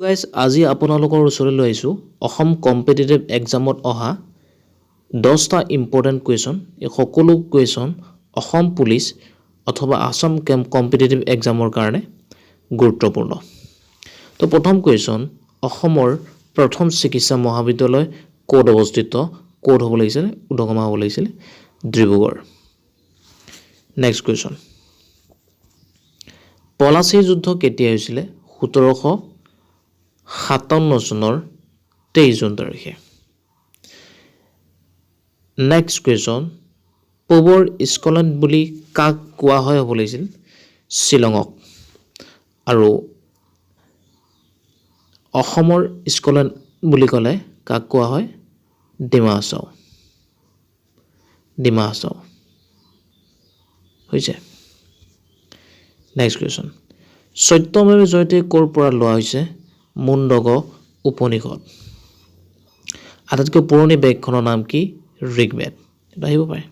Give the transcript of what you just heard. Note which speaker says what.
Speaker 1: Guys আজি আপোনালোকৰ ওচৰলৈ লৈ আহিছোঁ অসম কম্পিটিটিভ এক্সামত অহা 10টা ইম্পৰ্টেণ্ট কুৱেশ্যন। এই সকলো কুৱেশ্যন অসম পুলিচ অথবা আসাম কম্পিটিটিভ এক্সামৰ কাৰণে গুৰুত্বপূৰ্ণ। তো প্ৰথম কুৱেশ্যন, অসমৰ প্ৰথম চিকিৎসা মহাবিদ্যালয় ক'ত অৱস্থিত? ক'ত হ'ব লাগিছিলে? উদগমা হ'ব লাগিছিলে ডিব্ৰুগড়। নেক্সট কুৱেশ্যন, পলাচী যুদ্ধ কেতিয়া হৈছিলে? 1757 চনৰ 23 জুন তাৰিখে। নেক্সট কুৱেশ্যন, পূবৰ স্কটলেণ্ড বুলি কাক কোৱা হয় হ'ব লাগিছিল? শ্বিলঙক। আৰু অসমৰ স্কটলেণ্ড বুলি ক'লে কাক কোৱা হয়? ডিমা হাছাও। ডিমা হাছাও হৈছে। নেক্সট কুৱেশ্যন, সত্যমেৱ জয়তে ক'ৰ পৰা লোৱা হৈছে? মুণ্ডক উপনিষদ। আটাইতকৈ পুৰণি বেদখনৰ নাম কি? ঋগ্বেদ। এটা আহিব পাৰে।